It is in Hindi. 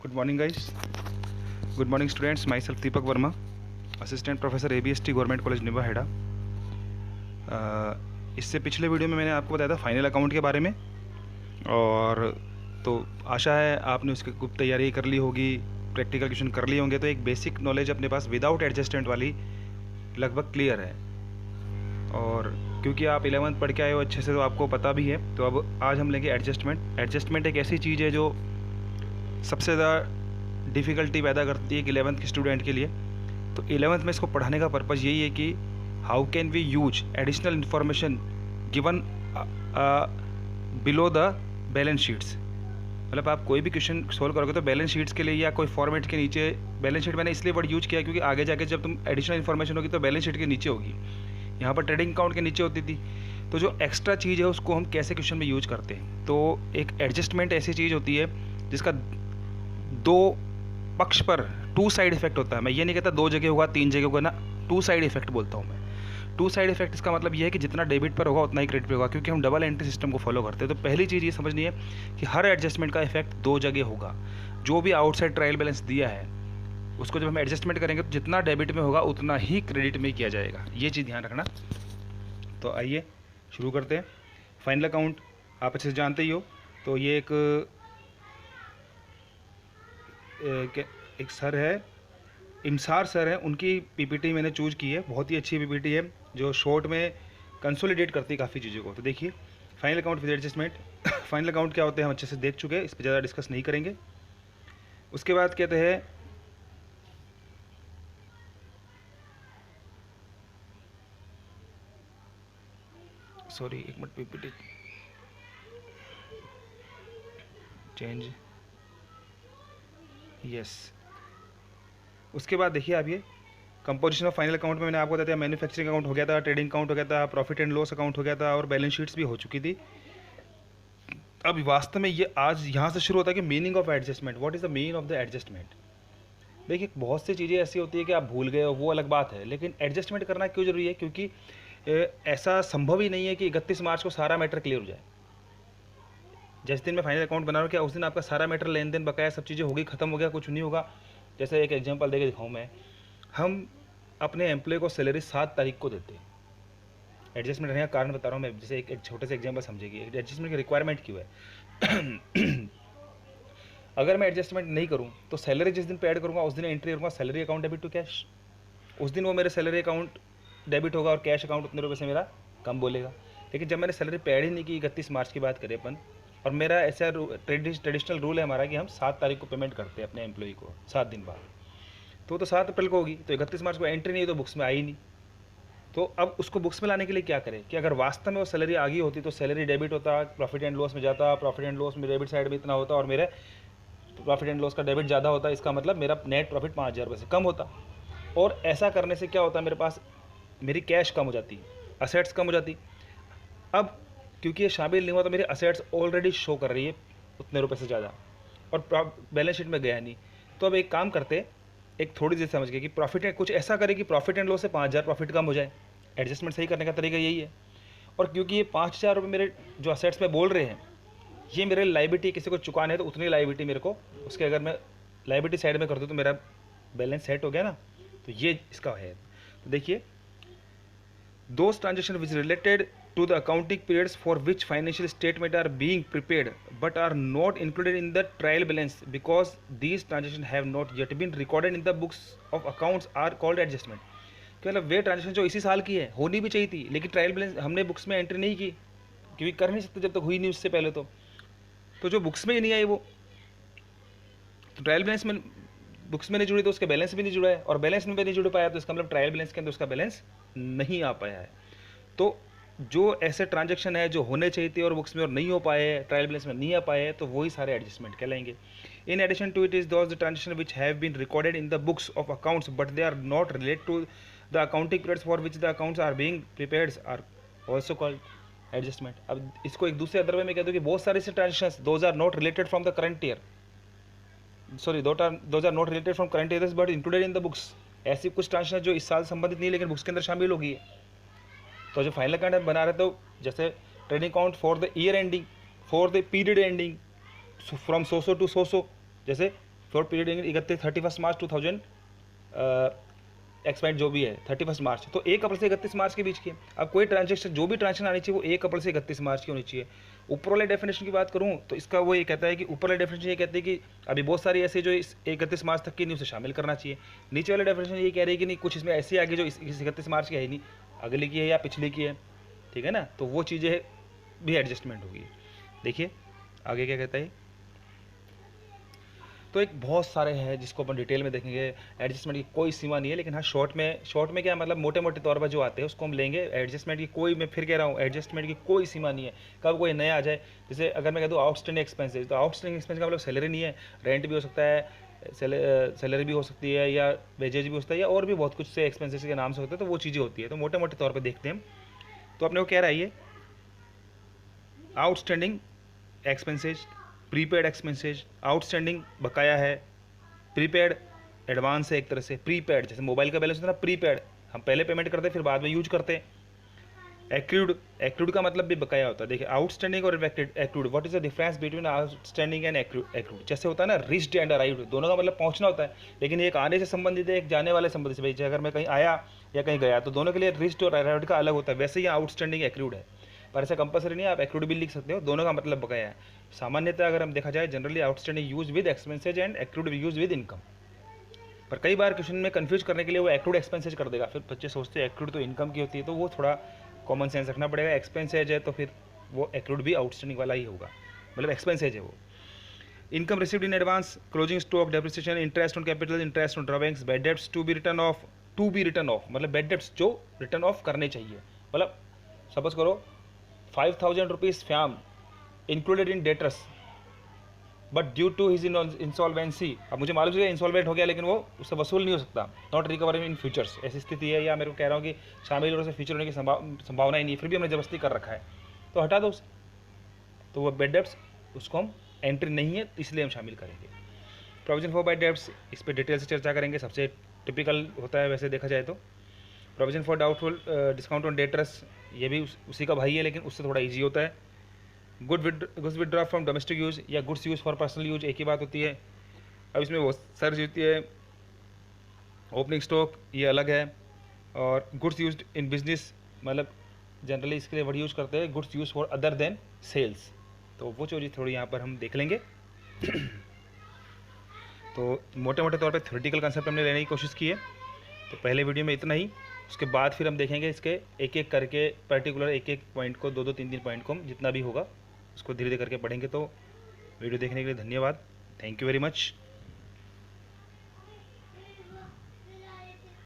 Good morning, guys. Good morning, students. Myself Deepak Verma, Assistant Professor ABST Government College निबा हेडा। इससे पिछले वीडियो में मैंने आपको बताया था फाइनल अकाउंट के बारे में, और तो आशा है आपने उसकी खूब तैयारी कर ली होगी, प्रैक्टिकल क्वेश्चन कर लिए होंगे, तो एक बेसिक नॉलेज अपने पास विदाउट एडजस्टमेंट वाली लगभग क्लियर है। और क्योंकि आप 11th पढ़ के आए हो अच्छे से, तो आपको पता भी है। तो अब आज हम लेंगे एडजस्टमेंट। एडजस्टमेंट एक ऐसी चीज़ है जो सबसे ज़्यादा डिफ़िकल्टी पैदा करती है कि 11th के स्टूडेंट के लिए। तो 11th में इसको पढ़ाने का पर्पज़ यही है कि how can we use additional information given below the balance sheets. मतलब आप कोई भी क्वेश्चन सोल्व करोगे तो बैलेंस शीट्स के लिए या कोई फॉर्मेट के नीचे, बैलेंस शीट मैंने इसलिए वर्ड यूज किया क्योंकि आगे जाके जब तुम एडिशनल इन्फॉर्मेशन होगी तो बैलेंस शीट के नीचे होगी। यहाँ पर ट्रेडिंग अकाउंट के नीचे होती थी। तो जो एक्स्ट्रा चीज़ है उसको हम कैसे क्वेश्चन में यूज करते हैं। तो एक एडजस्टमेंट ऐसी चीज़ होती है जिसका दो पक्ष पर टू साइड इफेक्ट होता है। मैं ये नहीं कहता दो जगह होगा, तीन जगह होगा ना, टू साइड इफेक्ट बोलता हूँ मैं। टू साइड इफेक्ट इसका मतलब ये है कि जितना डेबिट पर होगा उतना ही क्रेडिट पे होगा, क्योंकि हम डबल एंट्री सिस्टम को फॉलो करते हैं। तो पहली चीज़ ये समझनी है कि हर एडजस्टमेंट का इफेक्ट दो जगह होगा। जो भी आउटसाइड ट्रायल बैलेंस दिया है उसको जब हम एडजस्टमेंट करेंगे तो जितना डेबिट में होगा उतना ही क्रेडिट में किया जाएगा। ये चीज़ ध्यान रखना। तो आइए शुरू करते हैं। फाइनल अकाउंट आप अच्छे से जानते ही हो। तो ये एक सर है, इमसार सर है, उनकी पीपीटी मैंने चूज की है। बहुत ही अच्छी पीपीटी है जो शॉर्ट में कंसोलिडेट करती है काफ़ी चीज़ों को। तो देखिए, final account with adjustment. Final account क्या होते हैं हम अच्छे से देख चुके हैं, इस पर ज़्यादा डिस्कस नहीं करेंगे। उसके बाद कहते हैं एक मिनट, पीपीटी चेंज, यस। उसके बाद देखिए आप, ये कंपोजिशन ऑफ फाइनल अकाउंट में मैंने आपको बताया मैन्युफैक्चरिंग अकाउंट हो गया था, ट्रेडिंग अकाउंट हो गया था, प्रॉफिट एंड लॉस अकाउंट हो गया था, और बैलेंस शीट्स भी हो चुकी थी। अब वास्तव में ये आज यहाँ से शुरू होता है कि meaning of adjustment. What is the meaning of the adjustment. देखिए, बहुत सी चीज़ें ऐसी होती है कि आप भूल गए हो, वो अलग बात है, लेकिन एडजस्टमेंट करना क्यों जरूरी है? क्योंकि ऐसा संभव ही नहीं है कि 31 मार्च को सारा मैटर क्लियर हो जाए। जिस दिन मैं फाइनल अकाउंट बना रहा हूँ, क्या उस दिन आपका सारा मैटर, लेन देन, बकाया, सब चीज़ें होगी, खत्म हो गया, कुछ नहीं होगा? जैसे एक एग्जांपल देके दिखाऊँ मैं, हम अपने एम्प्लॉय को सैलरी 7 तारीख को देते हैं। एडजस्टमेंट रहने का कारण बता रहा हूँ मैं, जैसे एक छोटे से एग्जांपल समझेगी। एडजस्टमेंट की रिक्वायरमेंट क्यों है? अगर मैं एडजस्टमेंट नहीं करूँ तो सैलरी जिस दिन पे ऐड करूँगा उस दिन एंट्री करूँगा salary account debit to cash. उस दिन वो मेरे सैलरी अकाउंट डेबिट होगा और कैश अकाउंट उतने रुपये से मेरा कम बोलेगा। लेकिन जब मैंने सैलरी पे ऐड ही नहीं की, 31 मार्च की बात करें अपन, और मेरा ऐसा ट्रेडिशनल रूल है हमारा कि हम 7 तारीख को पेमेंट करते हैं अपने एम्प्लॉय को, 7 दिन बाद। तो 7 अप्रैल को होगी, तो 31 मार्च को एंट्री नहीं, तो बुक्स में आई नहीं। तो अब उसको बुक्स में लाने के लिए क्या करें कि अगर वास्तव में वो सैलरी आ गई होती तो सैलरी डेबिट होता, प्रॉफिट एंड लॉस में जाता, प्रॉफिट एंड लॉस में डेबिट साइड में इतना होता और मेरे प्रॉफिट एंड लॉस का डेबिट ज़्यादा होता। इसका मतलब मेरा नेट प्रॉफिट 5,000 रुपये से कम होता। और ऐसा करने से क्या होता, मेरे पास मेरी कैश कम हो जाती, असेट्स कम हो जाती। अब क्योंकि ये शामिल नहीं हुआ तो मेरी असेट्स ऑलरेडी शो कर रही है उतने रुपये से ज़्यादा, और बैलेंस शीट में गया नहीं। तो अब एक काम करते, एक थोड़ी देर समझ गए कि प्रॉफिट कुछ ऐसा करे कि प्रॉफिट एंड लॉस से 5,000 प्रॉफिट कम हो जाए। एडजस्टमेंट सही करने का तरीका यही है। और क्योंकि ये 5,000 रुपये मेरे जो असेट्स में बोल रहे हैं, ये मेरे लाइबिलिटी किसी को चुकाने हैं, तो उतनी लाइबिलिटी मेरे को उसके, अगर मैं लाइबिलिटी साइड में कर दूँ तो मेरा बैलेंस सेट हो गया ना। तो ये इसका है। तो देखिए, those transaction which related to the accounting periods for which financial statements are being prepared but are not included in the trial balance because these transactions have not yet been recorded in the books of accounts are called adjustment। क्या मतलब वे ट्रांजेक्शन जो इसी साल की है, होनी भी चाहिए थी, लेकिन ट्रायल बैलेंस हमने बुक्स में एंट्री नहीं की, क्योंकि कर नहीं सकते जब तक हुई नहीं उससे पहले। तो जो बुक्स में ही नहीं आई वो, तो ट्रायल बैलेंस में बुक्स में नहीं जुड़ी तो उसके बैलेंस भी नहीं जुड़ा है, और बैलेंस में भी नहीं जुड़ पाया तो इसका मतलब ट्रायल बैलेंस के अंदर उसका बैलेंस नहीं आ पाया है। तो जो ऐसे ट्रांजैक्शन है जो होने चाहिए थे और बुक्स में और नहीं हो पाए, ट्रायल बैलेंस में नहीं आ पाए, तो वही सारे एडजस्टमेंट कहलाएंगे। In addition to it is those transaction which have been recorded in the books of accounts but they are not related to the accounting periods for which the accounts are being prepared are also called adjustment. अब इसको एक दूसरे अदर वे में कह दो कि बहुत सारे ऐसे transactions those are not related from the current year, sorry those are not related from current years but included in the books. ऐसी कुछ ट्रांजैक्शन जो इस साल संबंधित नहीं लेकिन बुक्स के अंदर शामिल होगी। तो जो फाइनल अकाउंट बना रहे तो जैसे trading account for the year ending, for the period ending, from so to so, जैसे फ्लोट पीरियड 31 मार्च 2000 एक्सपाइट जो भी है 31 मार्च, तो 1 अप्रैल से 31 मार्च के बीच की। अब कोई ट्रांजेक्शन जो भी ट्रांजेक्शन आनी चाहिए वो 1 अप्रैल से 31 मार्च की होनी चाहिए। ऊपर वाले डेफिनेशन की बात करूँ तो इसका वो ये कहता है कि ऊपर वाले डेफिनेशन ये कहते हैं कि अभी बहुत सारी ऐसे जो इस 31 मार्च तक की नहीं उसे शामिल करना चाहिए। नीचे वाले डेफिनेशन ये कह रही है कि नहीं कुछ इसमें ऐसी आगे जो इस 31 मार्च की है नहीं, अगले की है या पिछले की है, ठीक है ना, तो वो चीज़ें भी एडजस्टमेंट होगी। देखिए आगे क्या कहता है। तो एक बहुत सारे हैं जिसको अपन डिटेल में देखेंगे। एडजस्टमेंट की कोई सीमा नहीं है, लेकिन हाँ शॉर्ट में क्या मतलब मोटे मोटे तौर पर जो आते हैं उसको हम लेंगे। एडजस्टमेंट की कोई, मैं फिर कह रहा हूँ, एडजस्टमेंट की कोई सीमा नहीं है। कब कोई नया आ जाए, जैसे अगर मैं कह दूँ आउटस्टैंडिंग एक्सपेंसेज, तो आउटस्टैंडिंग एक्सपेंस का मतलब सैलरी नहीं है, रेंट भी हो सकता है, सैलरी भी हो सकती है, या वेजेज भी हो सकता है, या और भी बहुत कुछ से एक्सपेंसेस के नाम से होते हैं, तो वो चीज़ें होती है। तो मोटे मोटे तौर पर देखते हैं हम। तो अपने को कह रहा है ये outstanding expenses, prepaid expenses, outstanding बकाया है, प्रीपेड एडवांस है एक तरह से, प्रीपेड जैसे मोबाइल का बैलेंस होता है ना, प्रीपेड हम पहले पेमेंट करते हैं फिर बाद में यूज करते हैं। एक्रूड, एक्रूड का मतलब भी बकाया होता है। देखिए आउटस्टैंडिंग और accrued, what is the difference between outstanding and accrued. जैसे होता है ना रिच्ड एंड अराइव्ड, दोनों का मतलब पहुंचना होता है, लेकिन एक आने से संबंधित है, एक जाने वाले संबंधित से। भाई अगर मैं कहीं आया या कहीं गया तो दोनों के लिए रिच्ड और अराइव्ड का अलग होता है। वैसे ही आउटस्टैंडिंग एक्रूड है, पर ऐसा कंपलसरी नहीं है, आप एक्रूड भी लिख सकते हो, दोनों का मतलब बकाया है। सामान्यतः अगर हम देखा जाए generally outstanding use with expenses and accrued use with income. पर कई बार क्वेश्चन में कंफ्यूज करने के लिए वो एक्रूड एक्सपेंसेज कर देगा, फिर बच्चे सोचते हैं एक्रूड तो इनकम की होती है, तो वो थोड़ा कॉमन सेंस रखना पड़ेगा। एक्सपेंसेज है तो फिर वो एक्रूड भी आउटस्टैंडिंग वाला ही होगा, मतलब एक्सपेंसेज है वो। Income received in advance, closing stock, depreciation, interest on capital, interest on drawings, bad debts to be written off, मतलब बैड डेब्ट्स जो रिटर्न ऑफ करने चाहिए। मतलब सपोज करो 5000 रुपीज़ फैम included in debtors, but due to his insolvency, अब मुझे मालूम है इंसॉल्वेंट हो गया लेकिन वो उससे वसूल नहीं हो सकता, नॉट रिकवर इन फ्यूचर्स, ऐसी स्थिति है, या मेरे को कह रहा हूँ कि शामिल होने से फ्यूचर होने की संभावना ही नहीं है, फिर भी हमने जबरदस्ती कर रखा है, तो हटा दो उसे। तो वो बैड डेब्ट्स उसको हम एंट्री नहीं है इसलिए हम शामिल करेंगे। प्रोविजन फॉर बैड डेब्ट्स, इस पर डिटेल से चर्चा करेंगे, सबसे टिपिकल होता है वैसे देखा जाए तो। Provision for doubtful discount on debtors, ये भी उसी का भाई है लेकिन उससे थोड़ा ईजी होता है। Goods withdraw from domestic use या goods use for personal use, एक ही बात होती है। अब इसमें वो सर्च होती है, ओपनिंग स्टॉक ये अलग है, और गुड्स यूज्ड इन बिजनेस, मतलब जनरली इसके लिए वर्ड यूज़ करते हैं goods use for other than sales, तो वो चीज़ थोड़ी यहाँ पर हम देख लेंगे। तो मोटे मोटे तौर पे थ्योरेटिकल कंसेप्ट हमने लेने की कोशिश की है। तो पहले वीडियो में इतना ही, उसके बाद फिर हम देखेंगे इसके एक एक करके पर्टिकुलर एक एक पॉइंट को, दो दो तीन तीन पॉइंट को हम जितना भी होगा उसको धीरे धीरे करके पढ़ेंगे। तो वीडियो देखने के लिए धन्यवाद, थैंक यू वेरी मच।